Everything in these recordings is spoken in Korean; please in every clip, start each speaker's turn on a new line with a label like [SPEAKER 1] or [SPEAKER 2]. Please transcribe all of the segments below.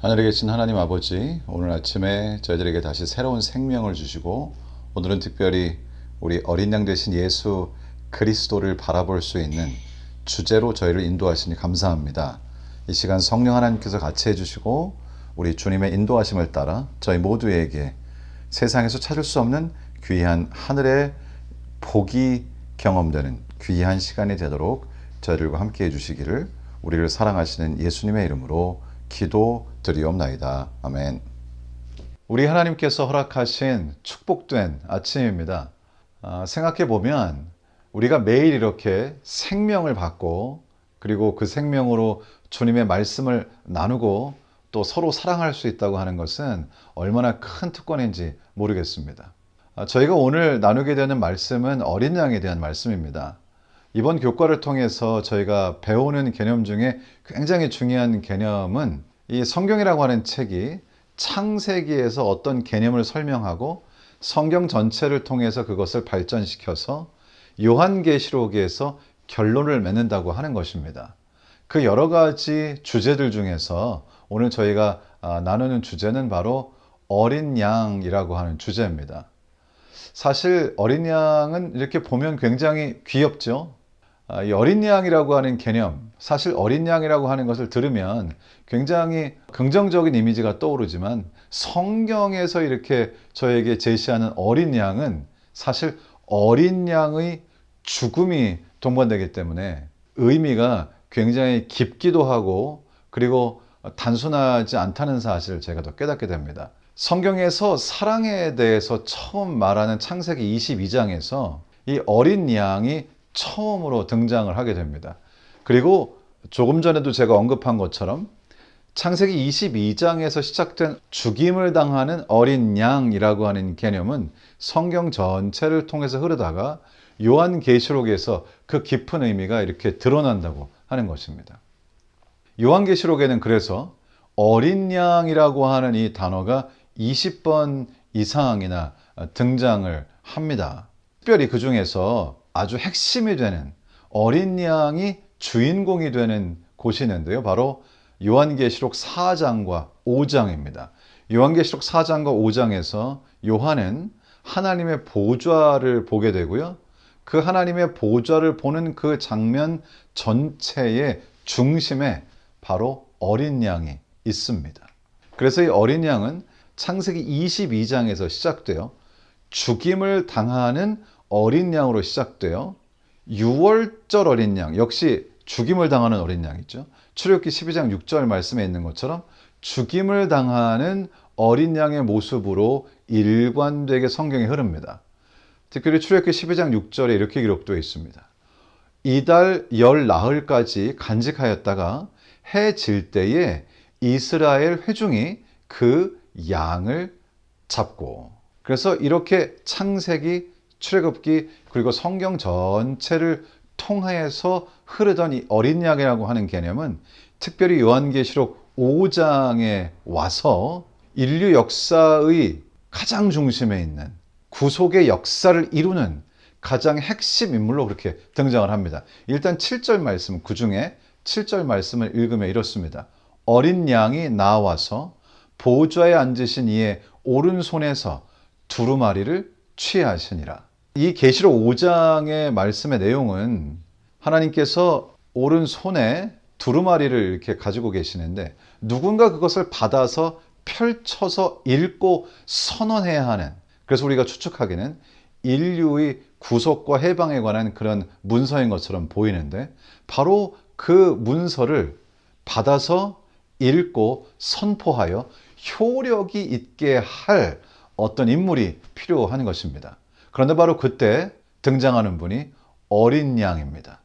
[SPEAKER 1] 하늘에 계신 하나님 아버지, 오늘 아침에 저희들에게 다시 새로운 생명을 주시고, 오늘은 특별히 우리 어린 양 되신 예수 그리스도를 바라볼 수 있는 주제로 저희를 인도하시니 감사합니다. 이 시간 성령 하나님께서 같이 해주시고, 우리 주님의 인도하심을 따라 저희 모두에게 세상에서 찾을 수 없는 귀한 하늘의 복이 경험되는 귀한 시간이 되도록 저희들과 함께 해주시기를 우리를 사랑하시는 예수님의 이름으로 기도드리옵나이다. 아멘. 우리 하나님께서 허락하신 축복된 아침입니다. 생각해보면 우리가 매일 이렇게 생명을 받고, 그리고 그 생명으로 주님의 말씀을 나누고 또 서로 사랑할 수 있다고 하는 것은 얼마나 큰 특권인지 모르겠습니다. 저희가 오늘 나누게 되는 말씀은 어린 양에 대한 말씀입니다. 이번 교과를 통해서 저희가 배우는 개념 중에 굉장히 중요한 개념은, 이 성경이라고 하는 책이 창세기에서 어떤 개념을 설명하고 성경 전체를 통해서 그것을 발전시켜서 요한계시록에서 결론을 맺는다고 하는 것입니다. 그 여러 가지 주제들 중에서 오늘 저희가 나누는 주제는 바로 어린 양이라고 하는 주제입니다. 사실 어린 양은 이렇게 보면 굉장히 귀엽죠. 이 어린 양이라고 하는 개념, 사실 어린 양이라고 하는 것을 들으면 굉장히 긍정적인 이미지가 떠오르지만, 성경에서 이렇게 저에게 제시하는 어린 양은 사실 어린 양의 죽음이 동반되기 때문에 의미가 굉장히 깊기도 하고, 그리고 단순하지 않다는 사실을 제가 더 깨닫게 됩니다. 성경에서 사랑에 대해서 처음 말하는 창세기 22장에서 이 어린 양이 처음으로 등장을 하게 됩니다. 그리고 조금 전에도 제가 언급한 것처럼 창세기 22장에서 시작된 죽임을 당하는 어린 양이라고 하는 개념은 성경 전체를 통해서 흐르다가 요한계시록에서 그 깊은 의미가 이렇게 드러난다고 하는 것입니다. 요한계시록에는 그래서 어린 양이라고 하는 이 단어가 20번 이상이나 등장을 합니다. 특별히 그 중에서 아주 핵심이 되는 어린 양이 주인공이 되는 곳이 있는데요. 바로 요한계시록 4장과 5장입니다. 요한계시록 4장과 5장에서 요한은 하나님의 보좌를 보게 되고요. 그 하나님의 보좌를 보는 그 장면 전체의 중심에 바로 어린 양이 있습니다. 그래서 이 어린 양은 창세기 22장에서 시작되어 죽임을 당하는 어린 양으로 시작되어 6월절 어린 양, 역시 죽임을 당하는 어린 양이죠. 출애굽기 12장 6절 말씀에 있는 것처럼 죽임을 당하는 어린 양의 모습으로 일관되게 성경이 흐릅니다. 특별히 출애굽기 12장 6절에 이렇게 기록되어 있습니다. 이달 열 나흘까지 간직하였다가 해 질 때에 이스라엘 회중이 그 양을 잡고, 그래서 이렇게 창세기, 출애굽기, 그리고 성경 전체를 통해서 흐르던 이 어린 양이라고 하는 개념은 특별히 요한계시록 5장에 와서 인류 역사의 가장 중심에 있는 구속의 역사를 이루는 가장 핵심 인물로 그렇게 등장을 합니다. 일단 7절 말씀, 그중에 7절 말씀을 읽으면 이렇습니다. 어린 양이 나와서 보좌에 앉으신 이의 오른손에서 두루마리를 취하시니라. 이 계시록 5장의 말씀의 내용은 하나님께서 오른손에 두루마리를 이렇게 가지고 계시는데, 누군가 그것을 받아서 펼쳐서 읽고 선언해야 하는, 그래서 우리가 추측하기는 인류의 구속과 해방에 관한 그런 문서인 것처럼 보이는데, 바로 그 문서를 받아서 읽고 선포하여 효력이 있게 할 어떤 인물이 필요한 것입니다. 그런데 바로 그때 등장하는 분이 어린 양입니다.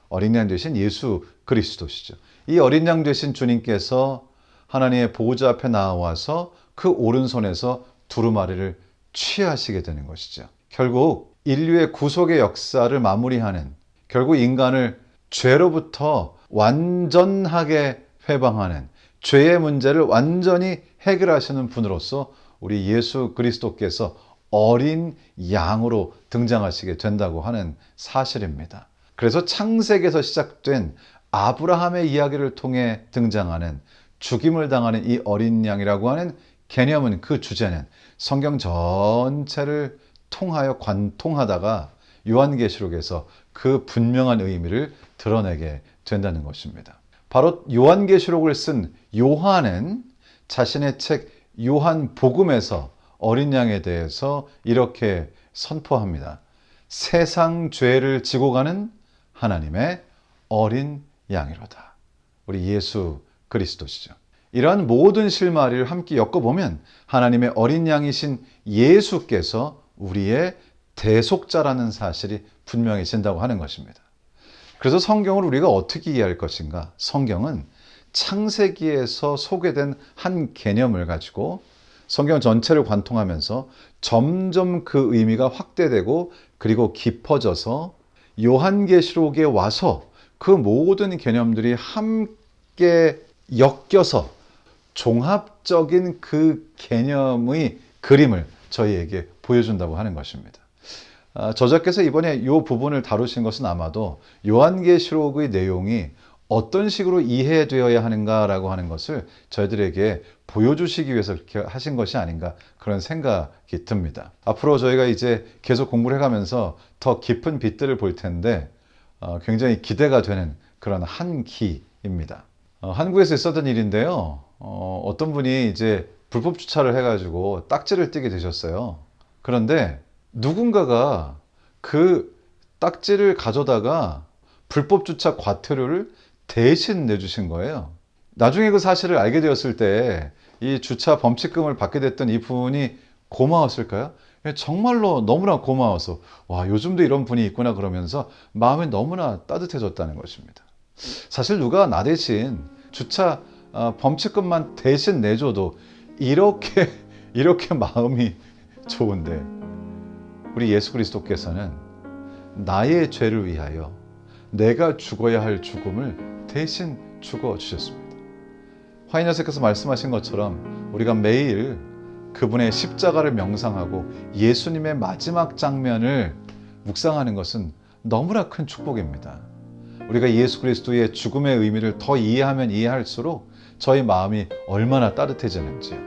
[SPEAKER 1] 어린 양 되신 예수 그리스도시죠. 이 어린 양 되신 주님께서 하나님의 보좌 앞에 나와서 그 오른손에서 두루마리를 취하시게 되는 것이죠. 결국 인류의 구속의 역사를 마무리하는, 결국 인간을 죄로부터 완전하게 회방하는, 죄의 문제를 완전히 해결하시는 분으로서 우리 예수 그리스도께서 어린 양으로 등장하시게 된다고 하는 사실입니다. 그래서 창세기에서 시작된 아브라함의 이야기를 통해 등장하는 죽임을 당하는 이 어린 양이라고 하는 개념은, 그 주제는 성경 전체를 통하여 관통하다가 요한계시록에서 그 분명한 의미를 드러내게 된다는 것입니다. 바로 요한계시록을 쓴 요한은 자신의 책 요한복음에서 어린 양에 대해서 이렇게 선포합니다. 세상 죄를 지고 가는 하나님의 어린 양이로다. 우리 예수 그리스도시죠. 이러한 모든 실마리를 함께 엮어보면 하나님의 어린 양이신 예수께서 우리의 대속자라는 사실이 분명해진다고 하는 것입니다. 그래서 성경을 우리가 어떻게 이해할 것인가? 성경은 창세기에서 소개된 한 개념을 가지고 성경 전체를 관통하면서 점점 그 의미가 확대되고 그리고 깊어져서 요한계시록에 와서 그 모든 개념들이 함께 엮여서 종합적인 그 개념의 그림을 저희에게 보여준다고 하는 것입니다. 저자께서 이번에 이 부분을 다루신 것은 아마도 요한계시록의 내용이 어떤 식으로 이해되어야 하는가라고 하는 것을 저희들에게 보여주시기 위해서 그렇게 하신 것이 아닌가, 그런 생각이 듭니다. 앞으로 저희가 이제 계속 공부를 해가면서 더 깊은 빛들을 볼 텐데 굉장히 기대가 되는 그런 한 기입니다. 한국에서 있었던 일인데요. 어떤 분이 이제 불법 주차를 해가지고 딱지를 띄게 되셨어요. 그런데 누군가가 그 딱지를 가져다가 불법 주차 과태료를 대신 내주신 거예요. 나중에 그 사실을 알게 되었을 때 이 주차 범칙금을 받게 됐던 이 분이 고마웠을까요? 정말로 너무나 고마워서 와, 요즘도 이런 분이 있구나 그러면서 마음이 너무나 따뜻해졌다는 것입니다. 사실 누가 나 대신 주차 범칙금만 대신 내줘도 이렇게 마음이 좋은데, 우리 예수 그리스도께서는 나의 죄를 위하여 내가 죽어야 할 죽음을 대신 죽어 주셨습니다. 화인여사께서 말씀하신 것처럼 우리가 매일 그분의 십자가를 명상하고 예수님의 마지막 장면을 묵상하는 것은 너무나 큰 축복입니다. 우리가 예수 그리스도의 죽음의 의미를 더 이해하면 이해할수록 저희 마음이 얼마나 따뜻해지는지요.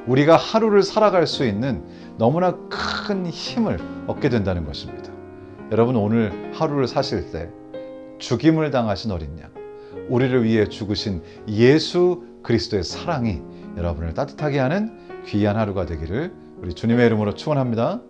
[SPEAKER 1] 우리가 하루를 살아갈 수 있는 너무나 큰 힘을 얻게 된다는 것입니다. 여러분, 오늘 하루를 사실 때 죽임을 당하신 어린 양, 우리를 위해 죽으신 예수 그리스도의 사랑이 여러분을 따뜻하게 하는 귀한 하루가 되기를 우리 주님의 이름으로 축원합니다.